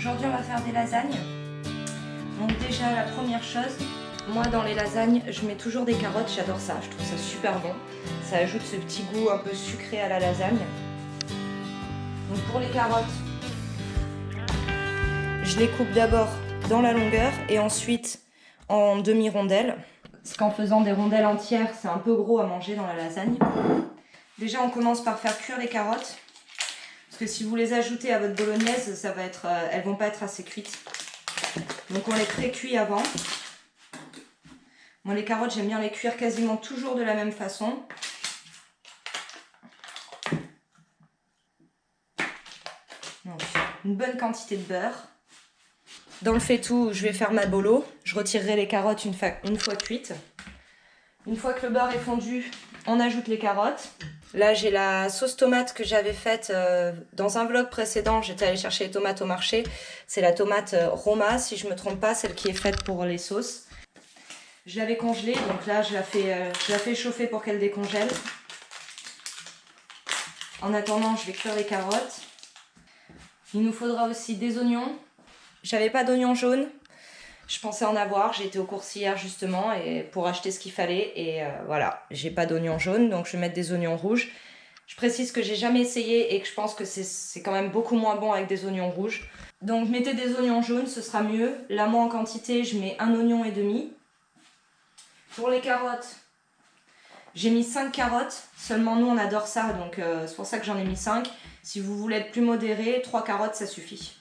Aujourd'hui, on va faire des lasagnes. Donc déjà, la première chose, moi dans les lasagnes, je mets toujours des carottes, j'adore ça, je trouve ça super bon. Ça ajoute ce petit goût un peu sucré à la lasagne. Donc pour les carottes, je les coupe d'abord dans la longueur et ensuite en demi-rondelles. Parce qu'en faisant des rondelles entières, c'est un peu gros à manger dans la lasagne. Déjà, on commence par faire cuire les carottes. Parce que si vous les ajoutez à votre bolognaise, ça va être, elles vont pas être assez cuites. Donc on les pré-cuit avant. Moi les carottes, j'aime bien les cuire quasiment toujours de la même façon. Donc une bonne quantité de beurre. Dans le faitout, je vais faire ma bolo. Je retirerai les carottes une fois cuites. Une fois que le beurre est fondu, on ajoute les carottes. Là, j'ai la sauce tomate que j'avais faite dans un vlog précédent. J'étais allée chercher les tomates au marché. C'est la tomate Roma, si je ne me trompe pas, celle qui est faite pour les sauces. Je l'avais congelée, donc là, je la fais chauffer pour qu'elle décongèle. En attendant, je vais cuire les carottes. Il nous faudra aussi des oignons. J'avais pas d'oignons jaunes. Je pensais en avoir, j'ai été aux courses hier justement et pour acheter ce qu'il fallait et voilà, j'ai pas d'oignons jaunes donc je vais mettre des oignons rouges. Je précise que j'ai jamais essayé et que je pense que c'est quand même beaucoup moins bon avec des oignons rouges. Donc mettez des oignons jaunes, ce sera mieux. Là moi en quantité, je mets 1 oignon et demi. Pour les carottes, j'ai mis 5 carottes. Seulement nous on adore ça donc c'est pour ça que j'en ai mis 5. Si vous voulez être plus modéré, 3 carottes ça suffit.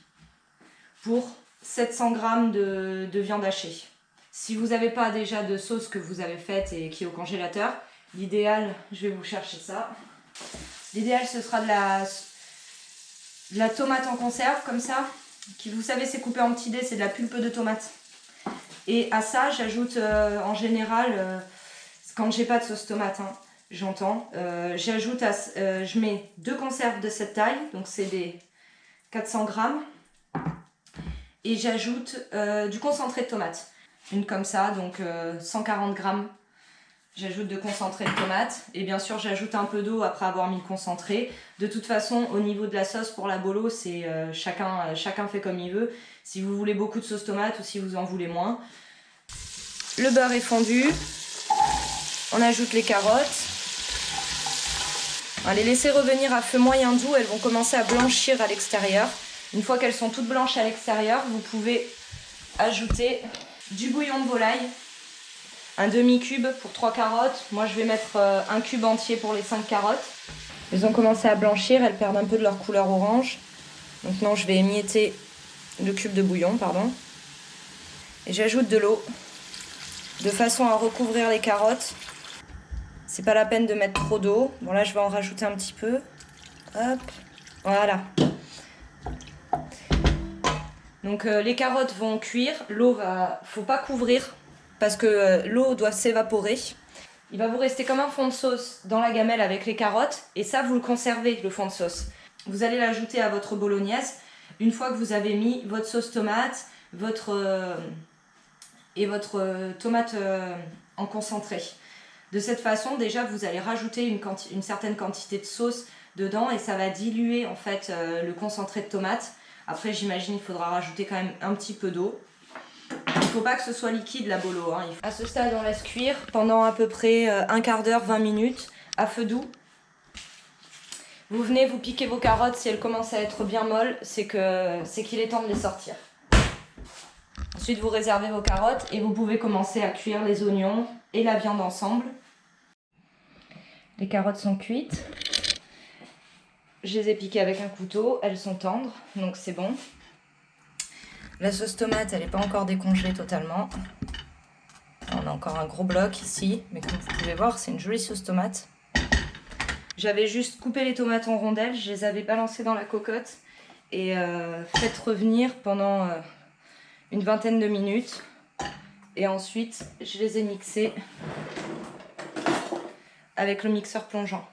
Pour 700 g de viande hachée. Si vous n'avez pas déjà de sauce que vous avez faite et qui est au congélateur, l'idéal, je vais vous chercher ça. L'idéal ce sera de la tomate en conserve comme ça, qui vous savez c'est coupé en petits dés, c'est de la pulpe de tomate. Et à ça j'ajoute en général, quand j'ai pas de sauce tomate, hein, j'entends, je mets 2 conserves de cette taille, donc c'est des 400 g. Et j'ajoute du concentré de tomate. Une comme ça, donc 140 g. J'ajoute de concentré de tomate. Et bien sûr, j'ajoute un peu d'eau après avoir mis le concentré. De toute façon, au niveau de la sauce pour la bolo, c'est chacun fait comme il veut. Si vous voulez beaucoup de sauce tomate ou si vous en voulez moins. Le beurre est fondu. On ajoute les carottes. On va les laisser revenir à feu moyen doux. Elles vont commencer à blanchir à l'extérieur. Une fois qu'elles sont toutes blanches à l'extérieur, vous pouvez ajouter du bouillon de volaille, un demi-cube pour 3 carottes. Moi, je vais mettre un cube entier pour les 5 carottes. Elles ont commencé à blanchir, elles perdent un peu de leur couleur orange. Maintenant, je vais émietter le cube de bouillon, pardon. Et j'ajoute de l'eau, de façon à recouvrir les carottes. C'est pas la peine de mettre trop d'eau. Bon, là, je vais en rajouter un petit peu. Hop, voilà. Donc les carottes vont cuire, faut pas couvrir parce que l'eau doit s'évaporer. Il va vous rester comme un fond de sauce dans la gamelle avec les carottes et ça vous le conservez le fond de sauce. Vous allez l'ajouter à votre bolognaise une fois que vous avez mis votre sauce tomate, votre tomate en concentré. De cette façon déjà vous allez rajouter une certaine quantité de sauce dedans et ça va diluer en fait le concentré de tomate. Après, j'imagine qu'il faudra rajouter quand même un petit peu d'eau. Il ne faut pas que ce soit liquide la bolo. Hein. À ce stade, on laisse cuire pendant à peu près un quart d'heure, 20 minutes, à feu doux. Vous venez, vous piquez vos carottes. Si elles commencent à être bien molles, c'est qu'il est temps de les sortir. Ensuite, vous réservez vos carottes et vous pouvez commencer à cuire les oignons et la viande ensemble. Les carottes sont cuites. Je les ai piquées avec un couteau, elles sont tendres, donc c'est bon. La sauce tomate, elle n'est pas encore décongelée totalement. On a encore un gros bloc ici, mais comme vous pouvez voir, c'est une jolie sauce tomate. J'avais juste coupé les tomates en rondelles, je les avais balancées dans la cocotte et faites revenir pendant une vingtaine de minutes. Et ensuite, je les ai mixées avec le mixeur plongeant.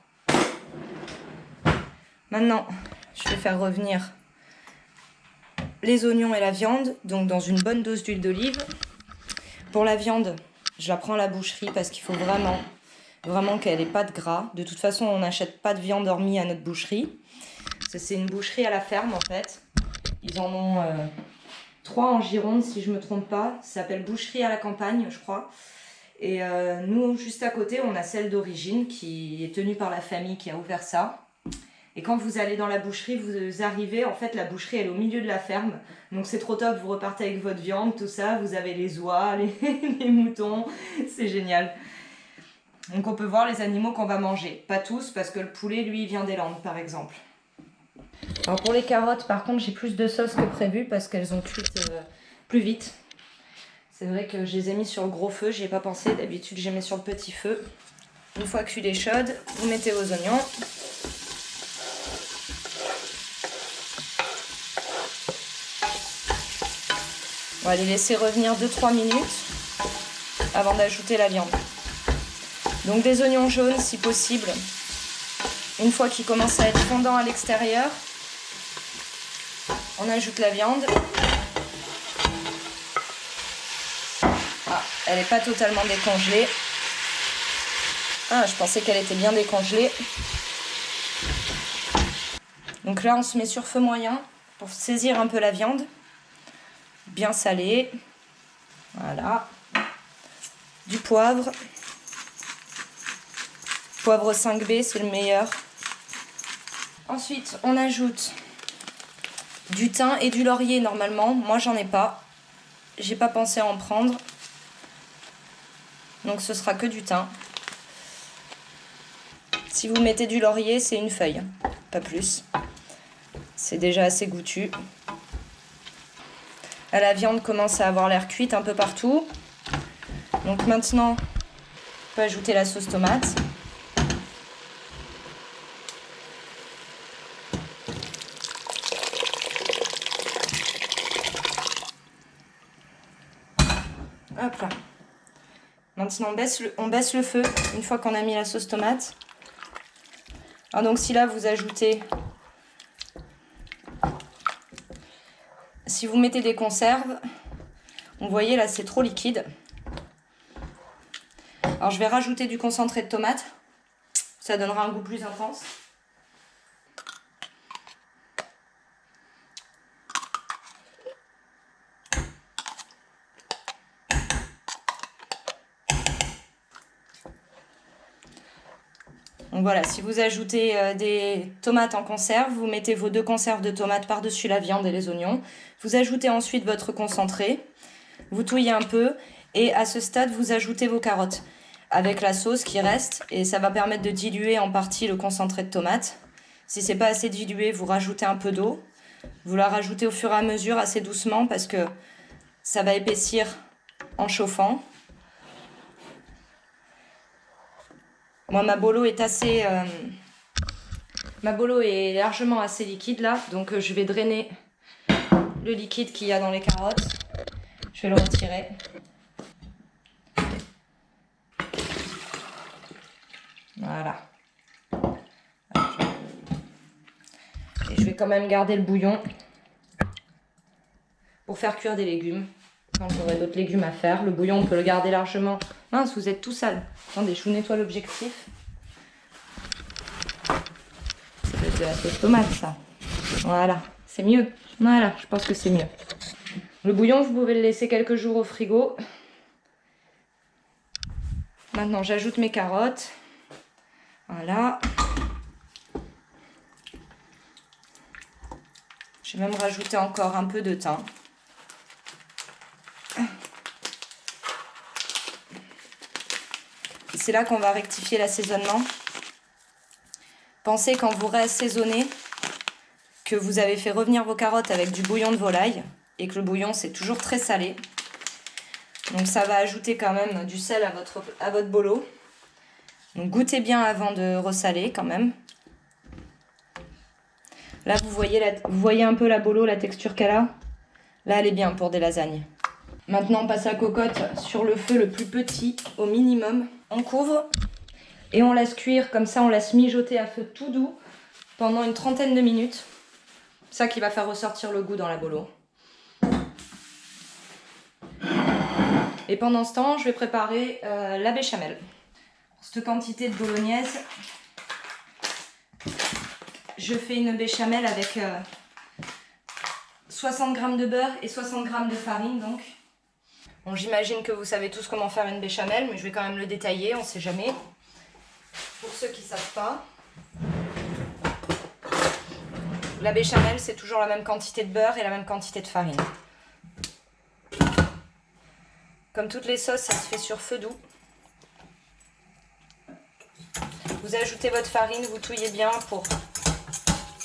Maintenant, je vais faire revenir les oignons et la viande, donc dans une bonne dose d'huile d'olive. Pour la viande, je la prends à la boucherie parce qu'il faut vraiment qu'elle n'ait pas de gras. De toute façon, on n'achète pas de viande hormis à notre boucherie. C'est une boucherie à la ferme en fait. Ils en ont 3 en Gironde, si je ne me trompe pas. Ça s'appelle Boucherie à la campagne, je crois. Et nous, juste à côté, on a celle d'origine qui est tenue par la famille qui a ouvert ça. Et quand vous allez dans la boucherie, vous arrivez, en fait, la boucherie, elle est au milieu de la ferme. Donc c'est trop top, vous repartez avec votre viande, tout ça. Vous avez les oies, les moutons, c'est génial. Donc on peut voir les animaux qu'on va manger. Pas tous, parce que le poulet, lui, il vient des Landes, par exemple. Alors pour les carottes, par contre, j'ai plus de sauce que prévu parce qu'elles ont cuit plus vite. C'est vrai que je les ai mis sur le gros feu, j'y ai pas pensé. D'habitude, je les mets sur le petit feu. Une fois que l'huile est chaude, vous mettez vos oignons. On va les laisser revenir 2-3 minutes avant d'ajouter la viande. Donc des oignons jaunes si possible. Une fois qu'ils commencent à être fondants à l'extérieur, on ajoute la viande. Ah, elle n'est pas totalement décongelée. Ah, je pensais qu'elle était bien décongelée. Donc là, on se met sur feu moyen pour saisir un peu la viande. Bien salée. Voilà. Du poivre. Poivre 5B, c'est le meilleur. Ensuite, on ajoute du thym et du laurier normalement. Moi, j'en ai pas. J'ai pas pensé à en prendre. Donc, ce sera que du thym. Si vous mettez du laurier, c'est une feuille, pas plus. C'est déjà assez goûtu. Là, la viande commence à avoir l'air cuite un peu partout. Donc maintenant, on peut ajouter la sauce tomate. Hop là. Maintenant, on baisse le feu une fois qu'on a mis la sauce tomate. Alors donc si là vous ajoutez, si vous mettez des conserves, vous voyez là c'est trop liquide. Alors je vais rajouter du concentré de tomate, ça donnera un goût plus intense. Donc voilà, si vous ajoutez des tomates en conserve, vous mettez vos 2 conserves de tomates par-dessus la viande et les oignons. Vous ajoutez ensuite votre concentré, vous touillez un peu et à ce stade, vous ajoutez vos carottes avec la sauce qui reste et ça va permettre de diluer en partie le concentré de tomate. Si c'est pas assez dilué, vous rajoutez un peu d'eau. Vous la rajoutez au fur et à mesure assez doucement parce que ça va épaissir en chauffant. Moi, ma bolo est largement assez liquide là, donc je vais drainer le liquide qu'il y a dans les carottes. Je vais le retirer. Voilà. Et je vais quand même garder le bouillon pour faire cuire des légumes. Quand j'aurai d'autres légumes à faire, le bouillon on peut le garder largement. Mince, vous êtes tout sale. Attendez, je vous nettoie l'objectif. C'est de la sauce tomate ça. Voilà, c'est mieux. Voilà, je pense que c'est mieux. Le bouillon, vous pouvez le laisser quelques jours au frigo. Maintenant, j'ajoute mes carottes. Voilà. Je vais même rajouter encore un peu de thym. C'est là qu'on va rectifier l'assaisonnement. Pensez quand vous réassaisonnez que vous avez fait revenir vos carottes avec du bouillon de volaille et que le bouillon c'est toujours très salé. Donc ça va ajouter quand même du sel à votre bolo. Donc goûtez bien avant de ressaler quand même. Là vous voyez un peu la bolo, la texture qu'elle a. Là elle est bien pour des lasagnes. Maintenant on passe la cocotte sur le feu le plus petit au minimum. On couvre et on laisse cuire comme ça, on laisse mijoter à feu tout doux pendant une trentaine de minutes. C'est ça qui va faire ressortir le goût dans la bolo. Et pendant ce temps, je vais préparer la béchamel. Pour cette quantité de bolognaise, je fais une béchamel avec 60 g de beurre et 60 g de farine donc. Bon, j'imagine que vous savez tous comment faire une béchamel, mais je vais quand même le détailler, on ne sait jamais. Pour ceux qui ne savent pas, la béchamel, c'est toujours la même quantité de beurre et la même quantité de farine. Comme toutes les sauces, ça se fait sur feu doux. Vous ajoutez votre farine, vous touillez bien pour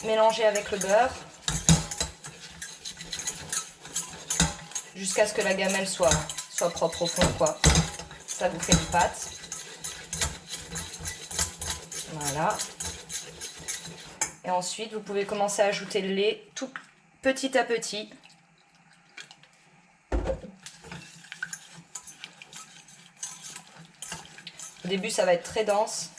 mélanger avec le beurre. Jusqu'à ce que la gamelle soit propre au fond, quoi. Ça vous fait une pâte. Voilà. Et ensuite, vous pouvez commencer à ajouter le lait tout petit à petit. Au début, ça va être très dense.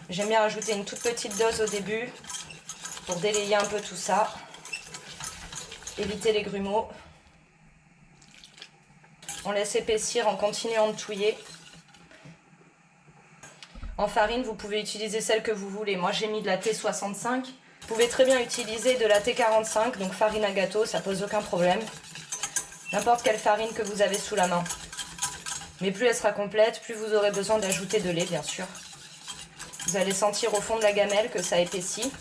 J'aime bien ajouter une toute petite dose au début pour délayer un peu tout ça. Éviter les grumeaux. On laisse épaissir en continuant de touiller. En farine, vous pouvez utiliser celle que vous voulez. Moi, j'ai mis de la T65. Vous pouvez très bien utiliser de la T45, donc farine à gâteau, ça pose aucun problème. N'importe quelle farine que vous avez sous la main. Mais plus elle sera complète, plus vous aurez besoin d'ajouter de lait, bien sûr. Vous allez sentir au fond de la gamelle que ça épaissit.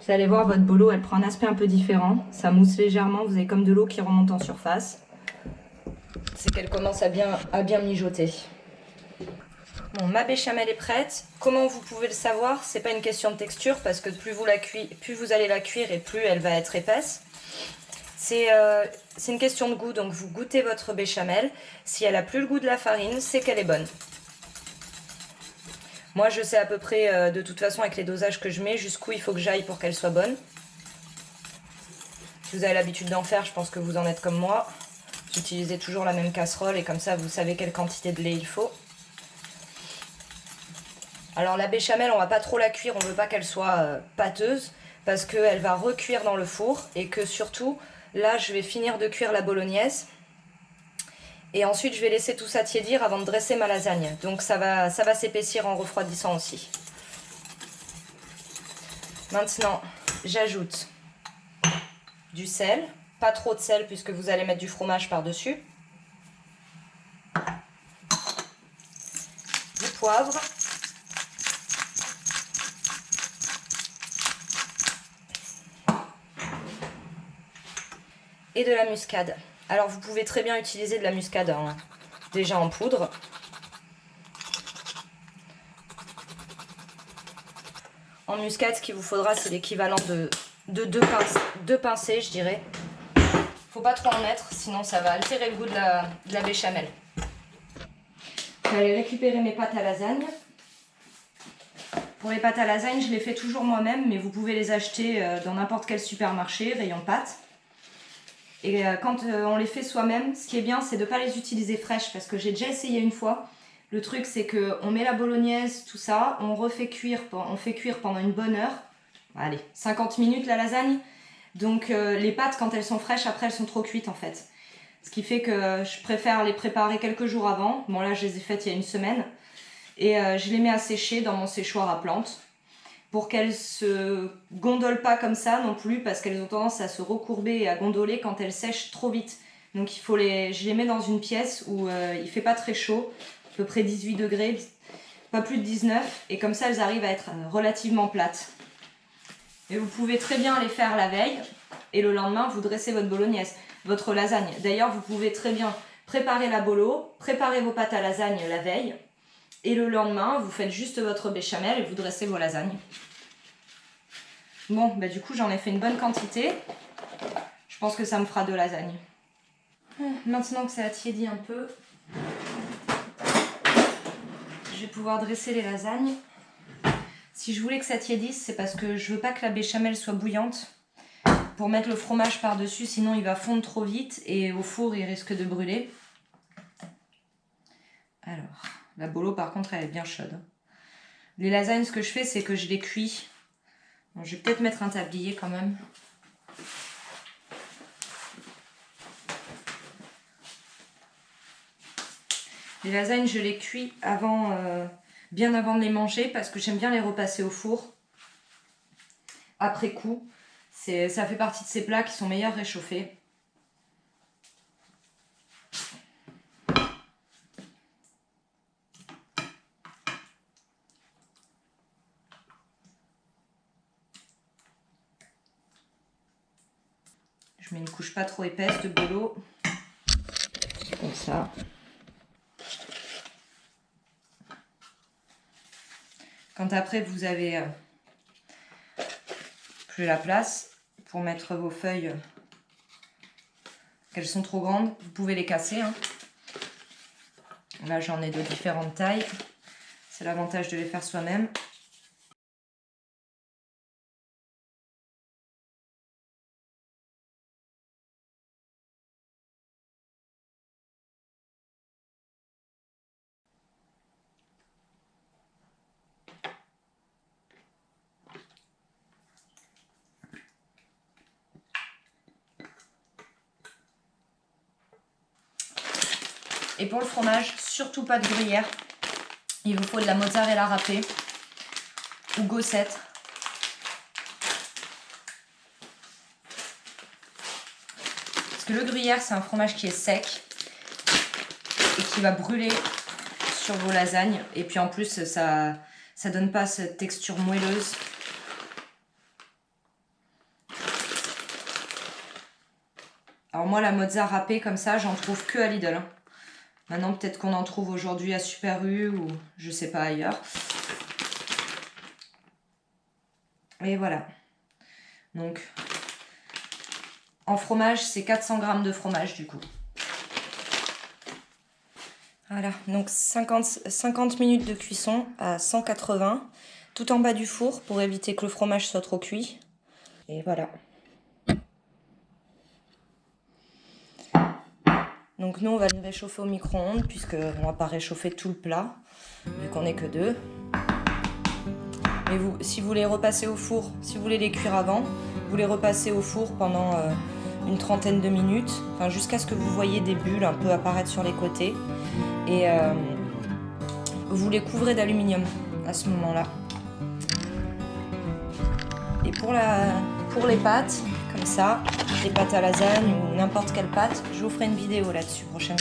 Vous allez voir, votre bolo, elle prend un aspect un peu différent. Ça mousse légèrement, vous avez comme de l'eau qui remonte en surface. C'est qu'elle commence à bien mijoter. Bon, ma béchamel est prête. Comment vous pouvez le savoir? C'est pas une question de texture parce que plus vous allez la cuire et plus elle va être épaisse. C'est une question de goût, donc vous goûtez votre béchamel. Si elle a plus le goût de la farine, c'est qu'elle est bonne. Moi, je sais à peu près, de toute façon, avec les dosages que je mets, jusqu'où il faut que j'aille pour qu'elle soit bonne. Si vous avez l'habitude d'en faire, je pense que vous en êtes comme moi. Utilisez toujours la même casserole et comme ça, vous savez quelle quantité de lait il faut. Alors la béchamel, on va pas trop la cuire, on veut pas qu'elle soit pâteuse parce qu'elle va recuire dans le four et que surtout, là, je vais finir de cuire la bolognaise. Et ensuite, je vais laisser tout ça tiédir avant de dresser ma lasagne. Donc ça va s'épaissir en refroidissant aussi. Maintenant, j'ajoute du sel. Pas trop de sel puisque vous allez mettre du fromage par-dessus. Du poivre. Et de la muscade. Alors vous pouvez très bien utiliser de la muscade déjà en poudre. En muscade, ce qu'il vous faudra, c'est l'équivalent de deux pincées, je dirais. Faut pas trop en mettre, sinon ça va altérer le goût de la béchamel. Je vais aller récupérer mes pâtes à lasagne. Pour les pâtes à lasagne, je les fais toujours moi-même, mais vous pouvez les acheter dans n'importe quel supermarché, rayon pâtes. Et quand on les fait soi-même, ce qui est bien, c'est de ne pas les utiliser fraîches, parce que j'ai déjà essayé une fois. Le truc, c'est qu'on met la bolognaise, tout ça, on fait cuire pendant une bonne heure. Allez, 50 minutes la lasagne. Donc les pâtes, quand elles sont fraîches, après elles sont trop cuites en fait. Ce qui fait que je préfère les préparer quelques jours avant. Bon là, je les ai faites il y a une semaine. Et je les mets à sécher dans mon séchoir à plantes. Pour qu'elles se gondolent pas comme ça non plus, parce qu'elles ont tendance à se recourber et à gondoler quand elles sèchent trop vite. Donc je les mets dans une pièce où il fait pas très chaud, à peu près 18 degrés, pas plus de 19, et comme ça elles arrivent à être relativement plates. Et vous pouvez très bien les faire la veille, et le lendemain vous dressez votre bolognaise, votre lasagne. D'ailleurs vous pouvez très bien préparer la bolo, préparer vos pâtes à lasagne la veille, et le lendemain, vous faites juste votre béchamel et vous dressez vos lasagnes. Bon, bah du coup, j'en ai fait une bonne quantité. Je pense que ça me fera 2 lasagnes. Maintenant que ça a tiédi un peu, je vais pouvoir dresser les lasagnes. Si je voulais que ça tiédisse, c'est parce que je veux pas que la béchamel soit bouillante pour mettre le fromage par-dessus, sinon il va fondre trop vite et au four, il risque de brûler. Alors... La bolo, par contre, elle est bien chaude. Les lasagnes, ce que je fais, c'est que je les cuis. Bon, je vais peut-être mettre un tablier quand même. Les lasagnes, je les cuis bien avant de les manger parce que j'aime bien les repasser au four. après coup. Ça fait partie de ces plats qui sont meilleurs réchauffés. Je mets une couche pas trop épaisse de bolo. Comme ça. Quand après vous avez plus la place pour mettre vos feuilles, qu'elles sont trop grandes, vous pouvez les casser. Hein. Là j'en ai de différentes tailles. C'est l'avantage de les faire soi-même. Et pour le fromage, surtout pas de gruyère. Il vous faut de la mozzarella râpée ou gossette. Parce que le gruyère, c'est un fromage qui est sec et qui va brûler sur vos lasagnes. Et puis en plus, ça donne pas cette texture moelleuse. Alors moi, la mozza râpée comme ça, j'en trouve que à Lidl. Hein. Maintenant, peut-être qu'on en trouve aujourd'hui à Super U ou je sais pas ailleurs. Et voilà. Donc, en fromage, c'est 400 g de fromage du coup. Voilà, donc 50 minutes de cuisson à 180, tout en bas du four pour éviter que le fromage soit trop cuit. Et voilà. Donc nous, on va le réchauffer au micro-ondes, puisqu'on ne va pas réchauffer tout le plat, vu qu'on n'est que 2. Mais vous, si vous les repassez au four, si vous voulez les cuire avant, vous les repassez au four pendant une trentaine de minutes, enfin, jusqu'à ce que vous voyez des bulles un peu apparaître sur les côtés. Et vous les couvrez d'aluminium à ce moment-là. Et pour les pâtes, comme ça, les pâtes à lasagne ou n'importe quelle pâte, je vous ferai une vidéo là-dessus prochainement.